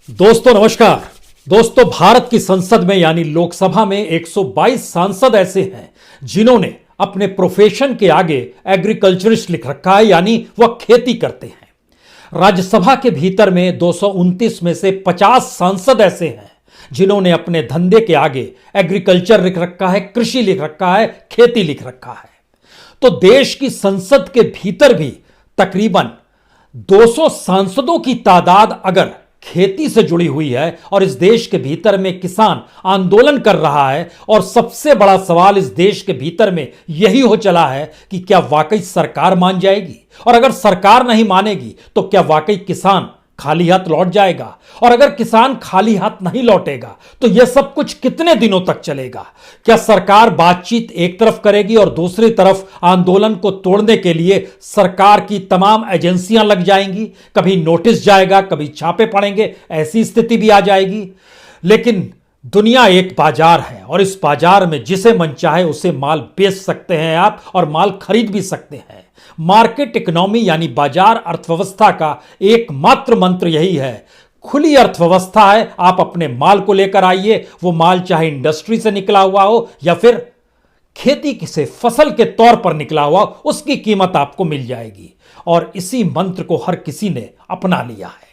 दोस्तों नमस्कार। दोस्तों, भारत की संसद में यानी लोकसभा में 122 सांसद ऐसे हैं जिन्होंने अपने प्रोफेशन के आगे एग्रीकल्चरिस्ट लिख रखा है, यानी वह खेती करते हैं। राज्यसभा के भीतर में 229 में से 50 सांसद ऐसे हैं जिन्होंने अपने धंधे के आगे एग्रीकल्चर लिख रखा है, कृषि लिख रखा है, खेती लिख रखा है। तो देश की संसद के भीतर भी तकरीबन 200 सांसदों की तादाद अगर खेती से जुड़ी हुई है और इस देश के भीतर में किसान आंदोलन कर रहा है, और सबसे बड़ा सवाल इस देश के भीतर में यही हो चला है कि क्या वाकई सरकार मान जाएगी, और अगर सरकार नहीं मानेगी तो क्या वाकई किसान खाली हाथ लौट जाएगा, और अगर किसान खाली हाथ नहीं लौटेगा तो यह सब कुछ कितने दिनों तक चलेगा। क्या सरकार बातचीत एक तरफ करेगी और दूसरी तरफ आंदोलन को तोड़ने के लिए सरकार की तमाम एजेंसियां लग जाएंगी, कभी नोटिस जाएगा, कभी छापे पड़ेंगे, ऐसी स्थिति भी आ जाएगी। लेकिन दुनिया एक बाजार है और इस बाजार में जिसे मन चाहे उसे माल बेच सकते हैं आप, और माल खरीद भी सकते हैं। मार्केट इकोनॉमी यानी बाजार अर्थव्यवस्था का एकमात्र मंत्र यही है, खुली अर्थव्यवस्था है। आप अपने माल को लेकर आइए, वो माल चाहे इंडस्ट्री से निकला हुआ हो या फिर खेती से फसल के तौर पर निकला हुआ, उसकी कीमत आपको मिल जाएगी। और इसी मंत्र को हर किसी ने अपना लिया है,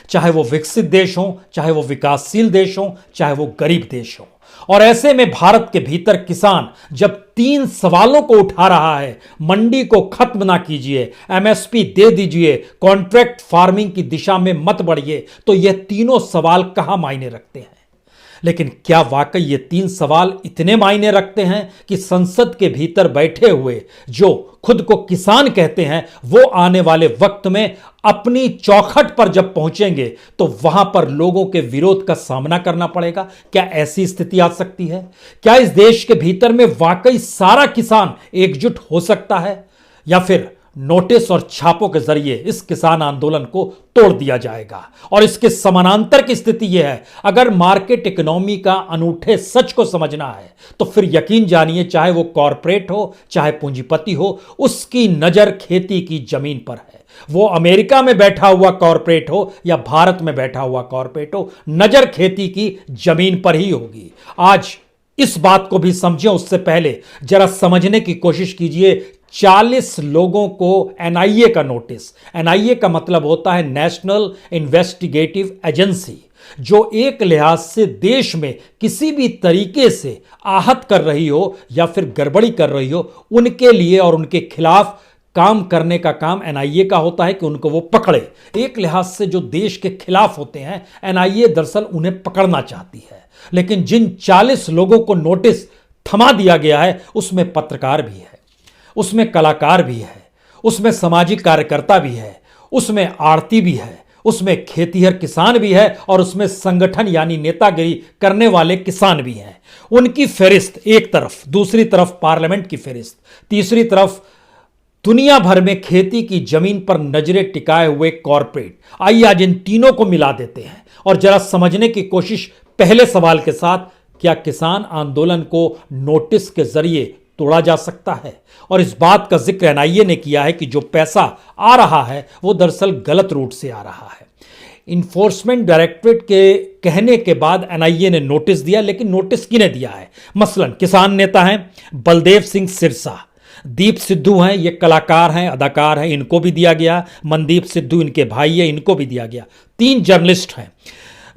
चाहे वो विकसित देश हो, चाहे वो विकासशील देश हो, चाहे वो गरीब देश हो। और ऐसे में भारत के भीतर किसान जब 3 सवालों को उठा रहा है, मंडी को खत्म ना कीजिए, एमएसपी दे दीजिए, कॉन्ट्रैक्ट फार्मिंग की दिशा में मत बढ़िए, तो यह तीनों सवाल कहां मायने रखते हैं। लेकिन क्या वाकई ये 3 सवाल इतने मायने रखते हैं कि संसद के भीतर बैठे हुए जो खुद को किसान कहते हैं, वो आने वाले वक्त में अपनी चौखट पर जब पहुंचेंगे तो वहां पर लोगों के विरोध का सामना करना पड़ेगा? क्या ऐसी स्थिति आ सकती है? क्या इस देश के भीतर में वाकई सारा किसान एकजुट हो सकता है, या फिर नोटिस और छापों के जरिए इस किसान आंदोलन को तोड़ दिया जाएगा? और इसके समानांतर की स्थिति यह है, अगर मार्केट इकोनॉमी का अनूठे सच को समझना है तो फिर यकीन जानिए, चाहे वो कॉरपोरेट हो, चाहे पूंजीपति हो, उसकी नजर खेती की जमीन पर है। वो अमेरिका में बैठा हुआ कॉरपोरेट हो या भारत में बैठा हुआ कॉरपोरेट हो, नजर खेती की जमीन पर ही होगी। आज इस बात को भी समझें, उससे पहले जरा समझने की कोशिश कीजिए। 40 लोगों को एनआईए का नोटिस, एनआईए का मतलब होता है नेशनल इन्वेस्टिगेटिव एजेंसी, जो एक लिहाज से देश में किसी भी तरीके से आहत कर रही हो या फिर गड़बड़ी कर रही हो, उनके लिए और उनके खिलाफ काम करने का काम एनआईए का होता है कि उनको वो पकड़े। एक लिहाज से जो देश के खिलाफ होते हैं, एनआईए दरअसल उन्हें पकड़ना चाहती है। लेकिन जिन 40 लोगों को नोटिस थमा दिया गया है, उसमें पत्रकार भी है, उसमें कलाकार भी है, उसमें सामाजिक कार्यकर्ता भी है, उसमें आड़ती भी है, उसमें खेतीहर किसान भी है, और उसमें संगठन यानी नेतागिरी करने वाले किसान भी हैं। उनकी फहरिस्त एक तरफ, दूसरी तरफ पार्लियामेंट की फहरिस्त, तीसरी तरफ दुनिया भर में खेती की जमीन पर नजरें टिकाए हुए कॉरपोरेट। आइए आज इन तीनों को मिला देते हैं और जरा समझने की कोशिश पहले सवाल के साथ, क्या किसान आंदोलन को नोटिस के जरिए तोड़ा जा सकता है? और इस बात का जिक्र एनआईए ने किया है कि जो पैसा आ रहा है वो दरअसल गलत रूट से आ रहा है। इन्फोर्समेंट डायरेक्टरेट के कहने के बाद एनआईए ने नोटिस दिया, लेकिन नोटिस किन्हें दिया है? मसलन किसान नेता हैं बलदेव सिंह सिरसा, दीप सिद्धू हैं, ये कलाकार हैं, अदाकार हैं, इनको भी दिया गया। मनदीप सिद्धू इनके भाई है, इनको भी दिया गया। 3 जर्नलिस्ट हैं,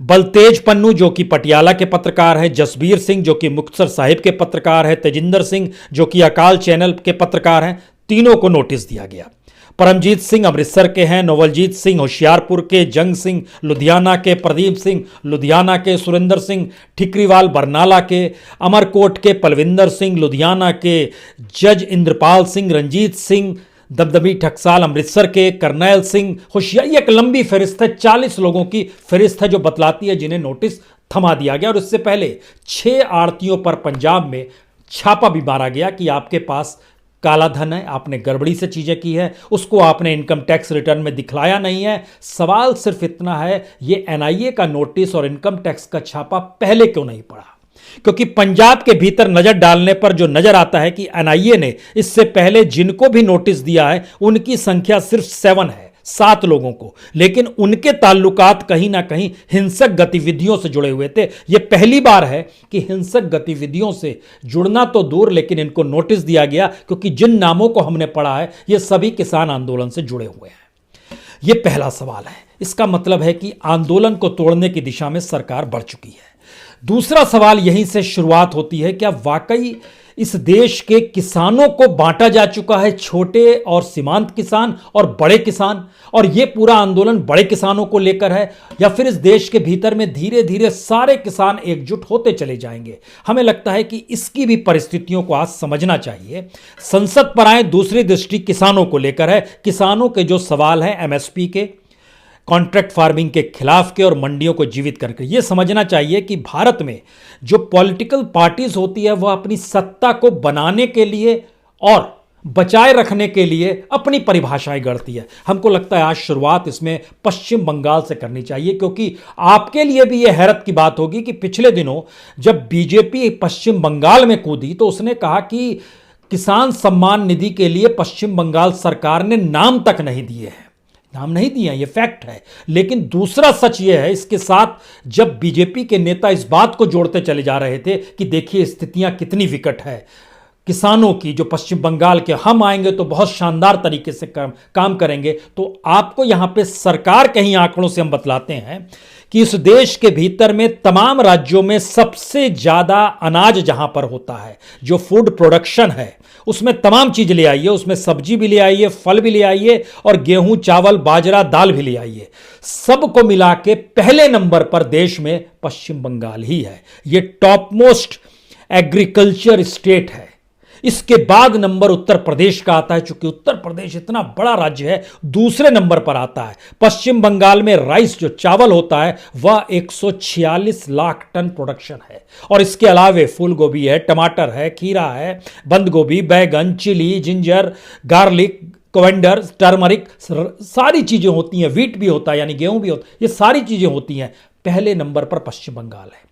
बलतेज पन्नू जो कि पटियाला के पत्रकार हैं, जसबीर सिंह जो कि मुक्तसर साहिब के पत्रकार हैं, तेजिंदर सिंह जो कि अकाल चैनल के पत्रकार हैं, तीनों को नोटिस दिया गया। परमजीत सिंह अमृतसर के हैं, नवलजीत सिंह होशियारपुर के, जंग सिंह लुधियाना के, प्रदीप सिंह लुधियाना के, सुरेंद्र सिंह ठिकरीवाल बरनाला के, अमरकोट के पलविंदर सिंह लुधियाना के, जज इंद्रपाल सिंह, रंजीत सिंह दमदमी टकसाल अमृतसर के, करनैल सिंह होशियार, एक लंबी फहरिस्त है, 40 लोगों की फहरिस्त है जो बतलाती है जिन्हें नोटिस थमा दिया गया। और इससे पहले 6 आड़तियों पर पंजाब में छापा भी मारा गया कि आपके पास काला धन है, आपने गड़बड़ी से चीजें की है, उसको आपने इनकम टैक्स रिटर्न में दिखलाया नहीं है। सवाल सिर्फ इतना है, ये एनआईए का नोटिस और इनकम टैक्स का छापा पहले क्यों नहीं पड़ा? क्योंकि पंजाब के भीतर नजर डालने पर जो नजर आता है कि एनआईए ने इससे पहले जिनको भी नोटिस दिया है उनकी संख्या सिर्फ 7 है, 7 लोगों को, लेकिन उनके ताल्लुकात कहीं ना कहीं हिंसक गतिविधियों से जुड़े हुए थे। यह पहली बार है कि हिंसक गतिविधियों से जुड़ना तो दूर, लेकिन इनको नोटिस दिया गया, क्योंकि जिन नामों को हमने पढ़ा है ये सभी किसान आंदोलन से जुड़े हुए हैं। यह पहला सवाल है। इसका मतलब है कि आंदोलन को तोड़ने की दिशा में सरकार बढ़ चुकी है। दूसरा सवाल यहीं से शुरुआत होती है, क्या वाकई इस देश के किसानों को बांटा जा चुका है, छोटे और सीमांत किसान और बड़े किसान, और यह पूरा आंदोलन बड़े किसानों को लेकर है, या फिर इस देश के भीतर में धीरे धीरे सारे किसान एकजुट होते चले जाएंगे? हमें लगता है कि इसकी भी परिस्थितियों को आज समझना चाहिए। संसद पर आए, दूसरी दृष्टि किसानों को लेकर है। किसानों के जो सवाल हैं एमएसपी के, कॉन्ट्रैक्ट फार्मिंग के खिलाफ के और मंडियों को जीवित करके, यह समझना चाहिए कि भारत में जो पॉलिटिकल पार्टीज होती है वह अपनी सत्ता को बनाने के लिए और बचाए रखने के लिए अपनी परिभाषाएं गढ़ती है। हमको लगता है आज शुरुआत इसमें पश्चिम बंगाल से करनी चाहिए, क्योंकि आपके लिए भी यह हैरत की बात होगी कि पिछले दिनों जब बीजेपी पश्चिम बंगाल में कूदी तो उसने कहा कि किसान सम्मान निधि के लिए पश्चिम बंगाल सरकार ने नाम तक नहीं दिए हैं। नाम नहीं दिया, यह फैक्ट है। लेकिन दूसरा सच यह है, इसके साथ जब बीजेपी के नेता इस बात को जोड़ते चले जा रहे थे कि देखिए स्थितियां कितनी विकट है किसानों की, जो पश्चिम बंगाल के, हम आएंगे तो बहुत शानदार तरीके से काम करेंगे, तो आपको यहां पे सरकार के ही आंकड़ों से हम बतलाते हैं कि इस देश के भीतर में तमाम राज्यों में सबसे ज्यादा अनाज जहां पर होता है, जो फूड प्रोडक्शन है, उसमें तमाम चीज ले आइए, उसमें सब्जी भी ले आइए, फल भी ले आइए, और गेहूं, चावल, बाजरा, दाल भी ले आइए। सबको मिला के पहले नंबर पर देश में पश्चिम बंगाल ही है। यह टॉप मोस्ट एग्रीकल्चर स्टेट है। इसके बाद नंबर उत्तर प्रदेश का आता है। चूंकि उत्तर प्रदेश इतना बड़ा राज्य है, दूसरे नंबर पर आता है। पश्चिम बंगाल में राइस, जो चावल होता है, वह 146 लाख टन प्रोडक्शन है। और इसके अलावे फूल गोभी है, टमाटर है, खीरा है, बंद गोभी, बैगन, चिली, जिंजर, गार्लिक, कोवेंडर, टर्मरिक, सारी चीजें होती हैं। व्हीट भी होता है, यानी गेहूं भी होता है। ये सारी चीजें होती हैं। पहले नंबर पर पश्चिम बंगाल है,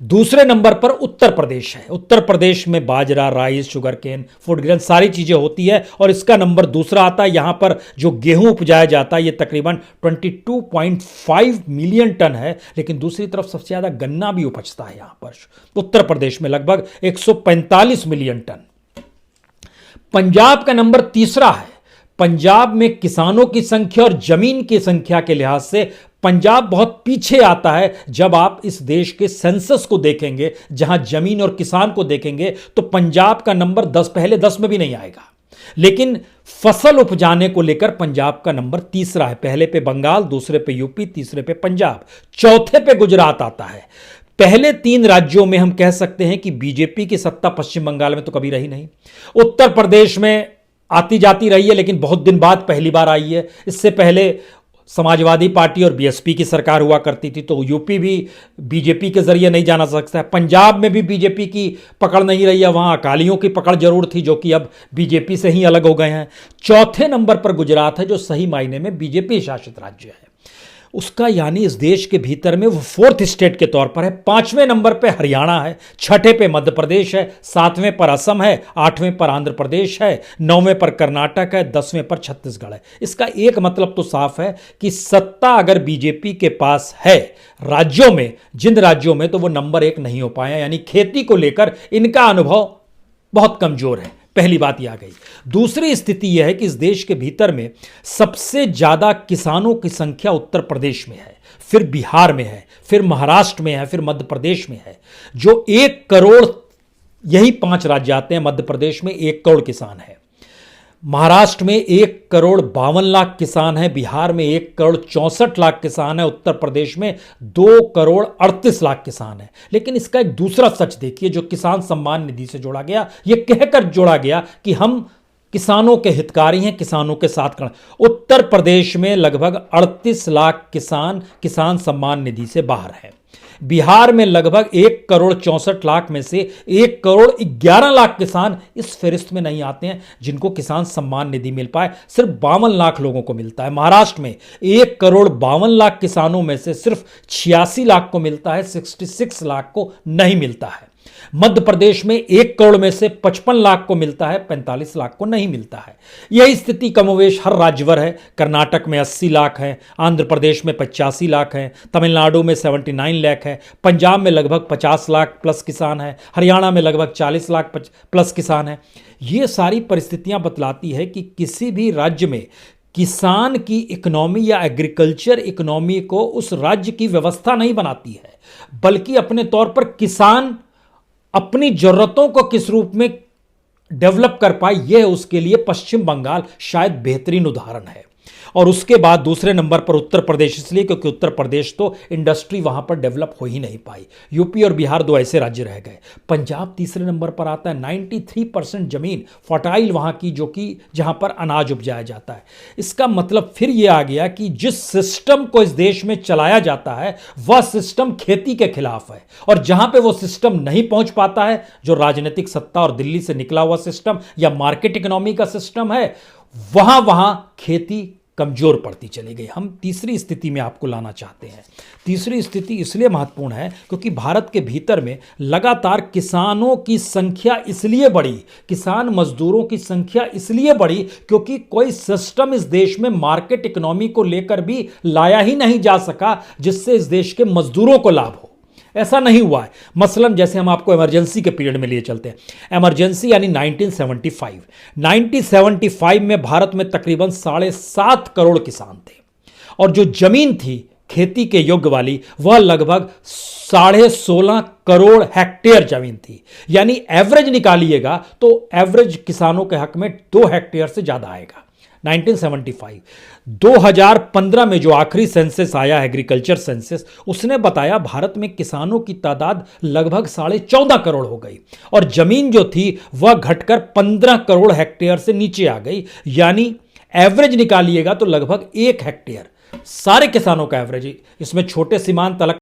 दूसरे नंबर पर उत्तर प्रदेश है। उत्तर प्रदेश में बाजरा, rice, sugar cane, food grain, सारी चीजें होती है, और इसका नंबर दूसरा आता है। यहां पर जो गेहूं उपजाया जाता है, यह तकरीबन 22.5 मिलियन टन है। लेकिन दूसरी तरफ सबसे ज्यादा गन्ना भी उपजता है यहां पर, उत्तर प्रदेश में लगभग 145 मिलियन टन। पंजाब का नंबर तीसरा है। पंजाब में किसानों की संख्या और जमीन की संख्या के लिहाज से पंजाब बहुत पीछे आता है। जब आप इस देश के सेंसस को देखेंगे, जहां जमीन और किसान को देखेंगे, तो पंजाब का नंबर 10, पहले 10 में भी नहीं आएगा। लेकिन फसल उपजाने को लेकर पंजाब का नंबर तीसरा है। पहले पे बंगाल, दूसरे पे यूपी, तीसरे पे पंजाब, चौथे पे गुजरात आता है। पहले 3 राज्यों में हम कह सकते हैं कि बीजेपी की सत्ता पश्चिम बंगाल में तो कभी रही नहीं। उत्तर प्रदेश में आती जाती रही है, लेकिन बहुत दिन बाद पहली बार आई है। इससे पहले समाजवादी पार्टी और बीएसपी की सरकार हुआ करती थी, तो यूपी भी बीजेपी के जरिए नहीं जाना सकता है। पंजाब में भी बीजेपी की पकड़ नहीं रही है, वहां अकालियों की पकड़ जरूर थी, जो कि अब बीजेपी से ही अलग हो गए हैं। चौथे नंबर पर गुजरात है, जो सही मायने में बीजेपी शासित राज्य है उसका, यानी इस देश के भीतर में वो 4th स्टेट के तौर पर है। 5वें नंबर पे हरियाणा है, 6ठे पे मध्य प्रदेश है, 7वें पर असम है, 8वें पर आंध्र प्रदेश है, 9वें पर कर्नाटक है, 10वें पर छत्तीसगढ़ है। इसका एक मतलब तो साफ है कि सत्ता अगर बीजेपी के पास है राज्यों में, जिन राज्यों में, तो वो नंबर 1 नहीं हो पाया। यानी खेती को लेकर इनका अनुभव बहुत कमजोर है। पहली बात यह आ गई। दूसरी स्थिति यह है कि इस देश के भीतर में सबसे ज्यादा किसानों की संख्या उत्तर प्रदेश में है, फिर बिहार में है, फिर महाराष्ट्र में है, फिर मध्य प्रदेश में है, जो 1 करोड़, यही 5 राज्य आते हैं। मध्य प्रदेश में 1 करोड़ किसान है, महाराष्ट्र में 1 करोड़ 52 लाख किसान है, बिहार में 1 करोड़ 64 लाख किसान है, उत्तर प्रदेश में 2 करोड़ 38 लाख किसान है। लेकिन इसका एक दूसरा सच देखिए, जो किसान सम्मान निधि से जोड़ा गया, यह कहकर जोड़ा गया कि हम किसानों के हितकारी हैं, किसानों के साथ खड़े। उत्तर प्रदेश में लगभग 38 लाख किसान किसान सम्मान निधि से बाहर हैं। बिहार में लगभग 1 करोड़ 64 लाख में से 1 करोड़ 11 लाख किसान इस फहरिस्त में नहीं आते हैं जिनको किसान सम्मान निधि मिल पाए। सिर्फ 52 लाख लोगों को मिलता है। महाराष्ट्र में 1 करोड़ 52 लाख किसानों में से सिर्फ 86 लाख को मिलता है, 66 लाख को नहीं मिलता है। मध्य प्रदेश में 1 करोड़ में से 55 लाख को मिलता है, 45 लाख को नहीं मिलता है। यही स्थिति कमोवेश हर राज्यभर है। कर्नाटक में 80 लाख है, आंध्र प्रदेश में 85 लाख है, तमिलनाडु में 79 लाख है, पंजाब में लगभग 50 लाख प्लस किसान है, हरियाणा में लगभग 40 लाख प्लस किसान है। ये सारी परिस्थितियां बतलाती है कि किसी भी राज्य में किसान की इकोनॉमी या एग्रीकल्चर इकोनॉमी को उस राज्य की व्यवस्था नहीं बनाती है, बल्कि अपने तौर पर किसान अपनी जरूरतों को किस रूप में डेवलप कर पाए, यह उसके लिए पश्चिम बंगाल शायद बेहतरीन उदाहरण है। और उसके बाद दूसरे नंबर पर उत्तर प्रदेश, इसलिए क्योंकि उत्तर प्रदेश तो इंडस्ट्री वहां पर डेवलप हो ही नहीं पाई। यूपी और बिहार 2 ऐसे राज्य रह गए। पंजाब तीसरे नंबर पर आता है। 93% जमीन फर्टाइल वहां की, जो कि जहां पर अनाज उपजाया जाता है। इसका मतलब फिर यह आ गया कि जिस सिस्टम को इस देश में चलाया जाता है वह सिस्टम खेती के खिलाफ है, और जहां पे वो सिस्टम नहीं पहुंच पाता है, जो राजनीतिक सत्ता और दिल्ली से निकला हुआ सिस्टम या मार्केट इकोनॉमी का सिस्टम है, वहां खेती कमजोर पड़ती चली गई। हम तीसरी स्थिति में आपको लाना चाहते हैं। तीसरी स्थिति इसलिए महत्वपूर्ण है क्योंकि भारत के भीतर में लगातार किसानों की संख्या इसलिए बढ़ी, किसान मजदूरों की संख्या इसलिए बढ़ी क्योंकि कोई सिस्टम इस देश में मार्केट इकोनॉमी को लेकर भी लाया ही नहीं जा सका जिससे इस देश के मजदूरों को लाभ हो। ऐसा नहीं हुआ है। मसलन जैसे हम आपको इमरजेंसी के पीरियड में लिए चलते हैं। इमरजेंसी यानी 1975 में भारत में तकरीबन 7.5 करोड़ किसान थे, और जो जमीन थी खेती के योग्य वाली वह लगभग 16.5 करोड़ हेक्टेयर जमीन थी। यानी एवरेज निकालिएगा तो एवरेज किसानों के हक में 2 हेक्टेयर से ज्यादा आएगा। 1975 2015 में जो आखिरी सेंसस आया, एग्रीकल्चर सेंसस, उसने बताया भारत में किसानों की तादाद लगभग 14.5 करोड़ हो गई, और जमीन जो थी वह घटकर 15 करोड़ हेक्टेयर से नीचे आ गई। यानी एवरेज निकालिएगा तो लगभग 1 हेक्टेयर, सारे किसानों का एवरेज, इसमें छोटे सीमांत अलग